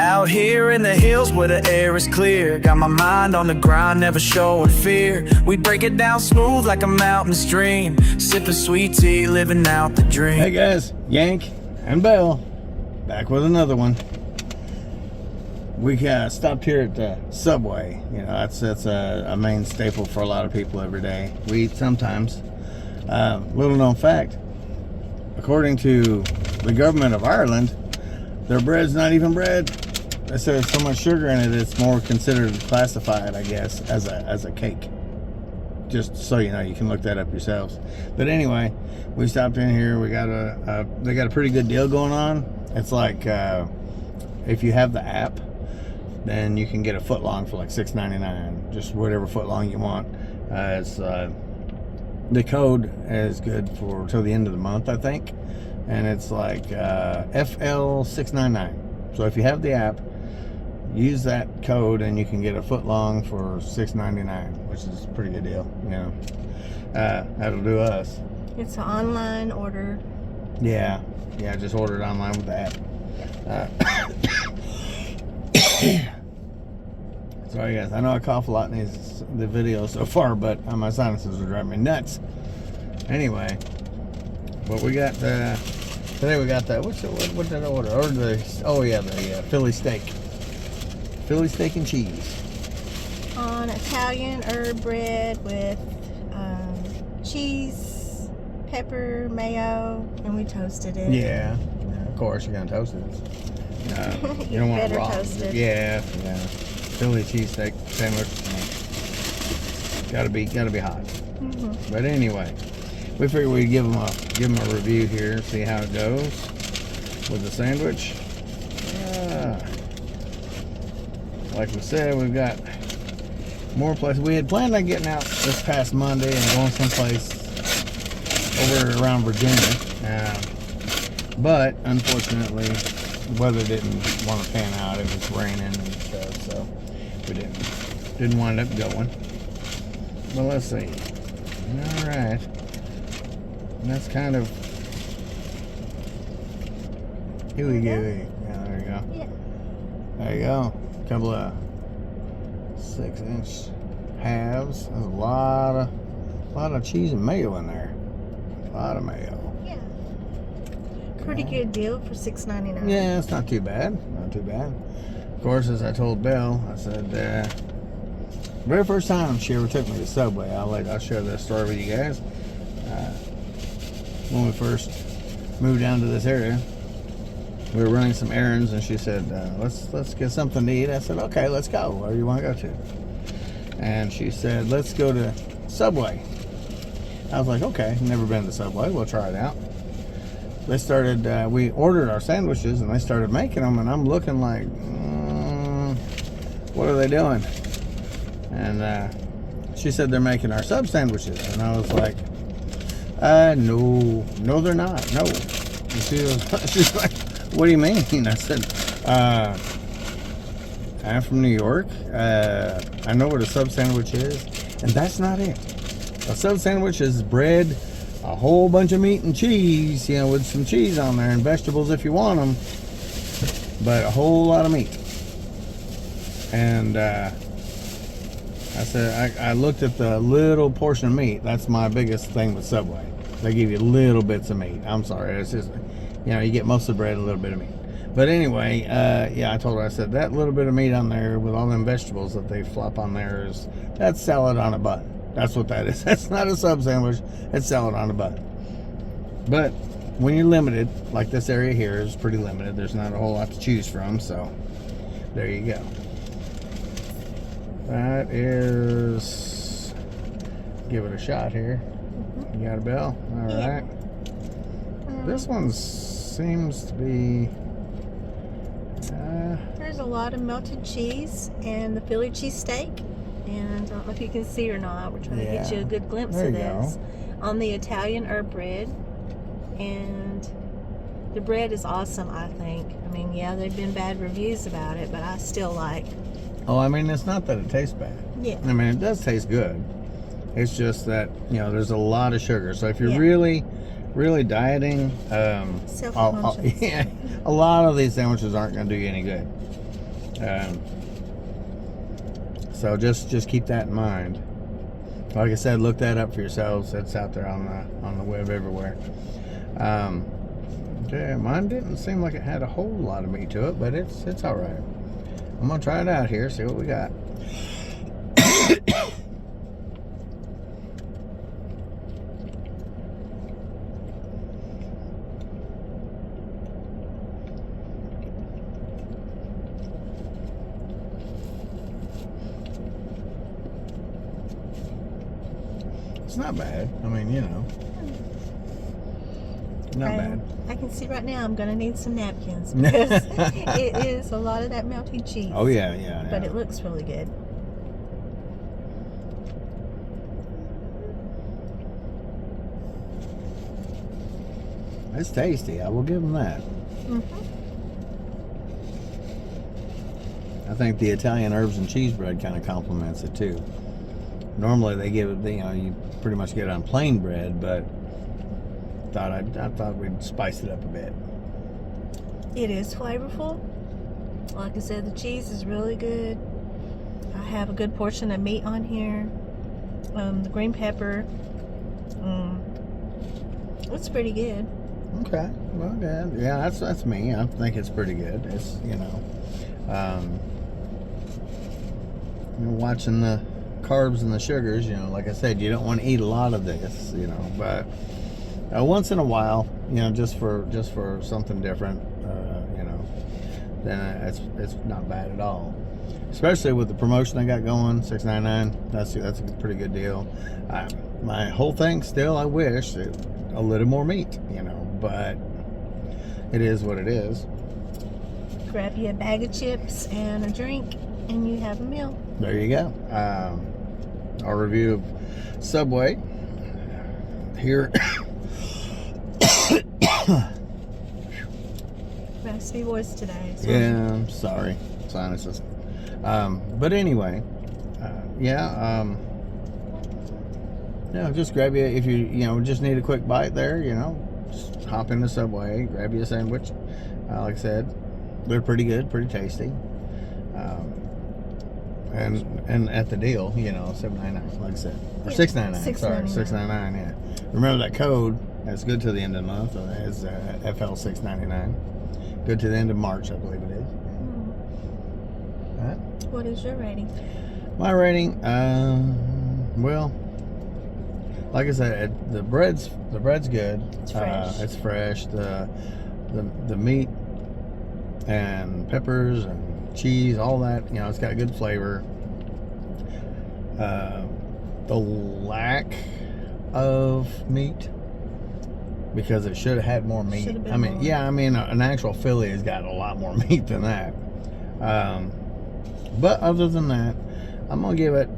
Out here in the hills where the air is clear, got my mind on the grind, never showing fear. We break it down smooth like a mountain stream, sipping sweet tea, living out the dream. Hey guys, Yank and Belle, back with another one. We stopped here at the Subway. You know, that's a main staple for a lot of people every day. We eat sometimes. Little known fact, according to the government of Ireland, their bread's not even bread. They said there's so much sugar in it, it's more considered classified, I guess, as a cake. Just so you know, you can look that up yourselves. But anyway, we stopped in here. We got they got a pretty good deal going on. It's like if you have the app, then you can get a foot long for like $6.99, just whatever foot long you want. The code is good for till the end of the month, I think, and it's like FL699. So if you have the app, use that code and you can get a foot long for $6.99, which is a pretty good deal. You know, that'll do us. It's an online order. Yeah, just order it online with the app. Sorry guys, I know I cough a lot in the video so far, but my sinuses are driving me nuts. Anyway, but we got today we got what did I order? The Philly steak and cheese On Italian herb bread with cheese, pepper, mayo, and we toasted it. Yeah, of course you're gonna toast it. You don't want it raw. Toasted. Yeah. Philly cheesesteak sandwich. Gotta be hot. Mm-hmm. But anyway, we figured we'd give them a review here, see how it goes with the sandwich. Like we said, we've got more places. We had planned on getting out this past Monday and going someplace over around Virginia, but unfortunately, the weather didn't want to pan out. It was raining and stuff, so we didn't wind up going. But let's see. All right, and that's kind of gooey. Yeah, there you go. Yeah. There you go. A couple of 6-inch halves. There's a lot of cheese and mayo in there. A lot of mayo. Yeah. Pretty good deal for $6.99. Yeah, it's not too bad. Not too bad. Of course, as I told Belle, I said, very first time she ever took me to Subway, I'll share that story with you guys. When we first moved down to this area, we were running some errands, and she said, let's get something to eat. I said, okay, let's go. Where do you want to go to? And she said, let's go to Subway. I was like, okay, never been to Subway. We'll try it out. They started, we ordered our sandwiches, and they started making them, and I'm looking like, what are they doing? And she said they're making our sub sandwiches, and I was like, no, they're not. No. And she's like, what do you mean? I said, I'm from New York. I know what a sub sandwich is, and that's not it. A sub sandwich is bread, a whole bunch of meat and cheese, you know, with some cheese on there and vegetables if you want them, but a whole lot of meat. And I said, I looked at the little portion of meat. That's my biggest thing with Subway. They give you little bits of meat. I'm sorry, it's just, you know, you get most of the bread and a little bit of meat. But anyway, yeah, I told her, I said, that little bit of meat on there with all them vegetables that they flop on there that's salad on a bun. That's what that is. That's not a sub sandwich. It's salad on a bun. But when you're limited, like this area here is pretty limited. There's not a whole lot to choose from, so there you go. That is, give it a shot here. You got a Belle? All right. This one seems to be... There's a lot of melted cheese and the Philly cheesesteak. And I don't know if you can see or not. We're trying to get you a good glimpse of this. On the Italian herb bread. And the bread is awesome, I think. I mean, yeah, there've been bad reviews about it, but I still like. Oh, I mean, it's not that it tastes bad. Yeah. I mean, it does taste good. It's just that, you know, there's a lot of sugar. So if you're really dieting, self-conscious. yeah, a lot of these sandwiches aren't going to do you any good. So just keep that in mind. Like I said, look that up for yourselves. It's out there on the web everywhere. Okay, mine didn't seem like it had a whole lot of meat to it, but it's all right. I'm gonna try it out here, see what we got. It's not bad. I mean, you know, not bad. I can see right now I'm going to need some napkins because it is a lot of that melted cheese. Oh, yeah. But it looks really good. It's tasty. I will give them that. I think the Italian herbs and cheese bread kind of complements it too. Normally they give it, you know, you pretty much get it on plain bread, but I thought we'd spice it up a bit. It is flavorful. Like I said, the cheese is really good. I have a good portion of meat on here. The green pepper. It's pretty good. Okay, well, good. Yeah, that's me. I think it's pretty good. It's, you know, watching the carbs and the sugars, you know, like I said, you don't want to eat a lot of this, you know, but once in a while, you know, just for something different, you know, then it's not bad at all. Especially with the promotion they got going, $6.99. That's a pretty good deal. My whole thing still, I wish a little more meat, you know, but it is what it is. Grab you a bag of chips and a drink, and you have a meal. There you go. Our review of Subway here. Raspy voice today. So. Yeah, I'm sorry, sinuses. But anyway, just grab you, if you just need a quick bite there, you know, just hop in the Subway, grab you a sandwich. Like I said, they're pretty good, pretty tasty. And at the deal, you know, $7.99, like I said, or $6.99. Sorry, $6.99. Yeah. Remember that code. That's good to the end of the month. It's FL699. Good to the end of March, I believe it is. Right. What is your rating? My rating, well, like I said, the bread's good. It's fresh. It's fresh. The meat and peppers and cheese, all that, you know, it's got good flavor. The lack of meat, because it should have had more meat. I mean, yeah, I mean, an actual Philly has got a lot more meat than that. But other than that, I'm gonna give it.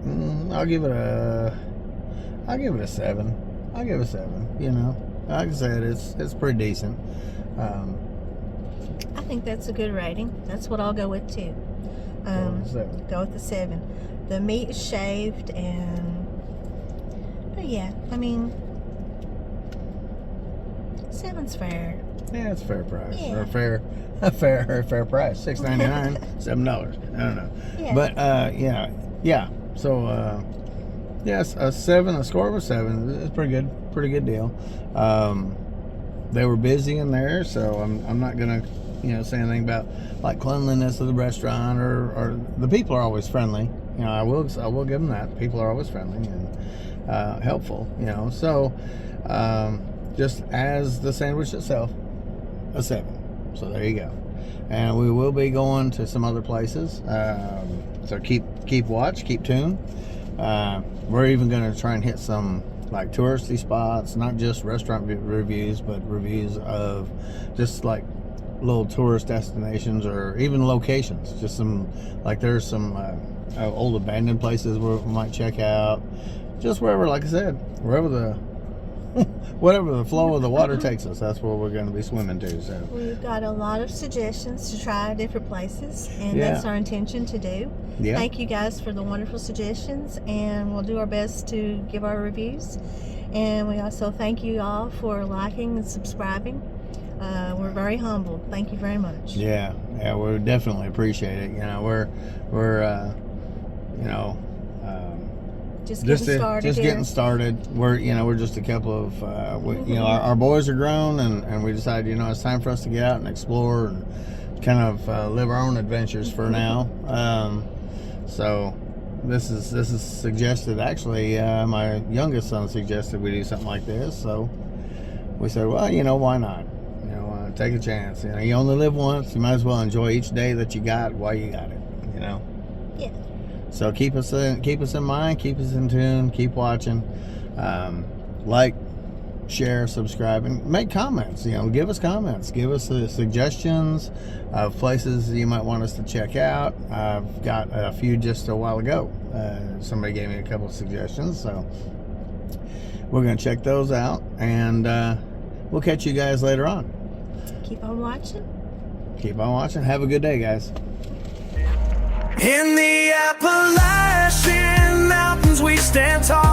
I'll give it a 7. I'll give it a 7. You know, like I said, it's pretty decent. I think that's a good rating. That's what I'll go with too. Go with the 7. The meat is shaved, but yeah, I mean, 7's fair. Yeah, it's a fair price. Yeah. Or a fair price. $6.99, $7. I don't know. Yeah. But yeah. So yes, a 7, a score of a 7. It's pretty good deal. They were busy in there, so I'm not gonna say anything about like cleanliness of the restaurant or the people are always friendly. You know, I will give them that. People are always friendly and helpful. You know, so just as the sandwich itself, a 7. So there you go. And we will be going to some other places. So keep watch, keep tuned. We're even going to try and hit some like touristy spots, not just restaurant reviews, but reviews of just like little tourist destinations or even locations. Just some, like there's some old abandoned places where we might check out. Just wherever, like I said, whatever the flow of the water takes us, that's where we're going to be swimming to. So we've got a lot of suggestions to try different places, and that's our intention to do. Yeah. Thank you guys for the wonderful suggestions, and we'll do our best to give our reviews. And we also thank you all for liking and subscribing. We're very humbled. Thank you very much. Yeah, Yeah, we definitely appreciate it. You know, we're you know, just getting started. We're just a couple of you know, our boys are grown, and we decided, you know, it's time for us to get out and explore and kind of live our own adventures for now. So this is suggested. Actually, my youngest son suggested we do something like this. So we said, well, you know, why not? You know, take a chance. You know, you only live once. You might as well enjoy each day that you got while you got it. You know. Yeah. So keep us in mind, keep us in tune, keep watching, like, share, subscribe, and make comments. You know, give us comments, give us suggestions of places you might want us to check out. I've got a few just a while ago. Somebody gave me a couple of suggestions, so we're going to check those out, and we'll catch you guys later on. Keep on watching. Keep on watching. Have a good day, guys. In the Appalachian Mountains we stand tall.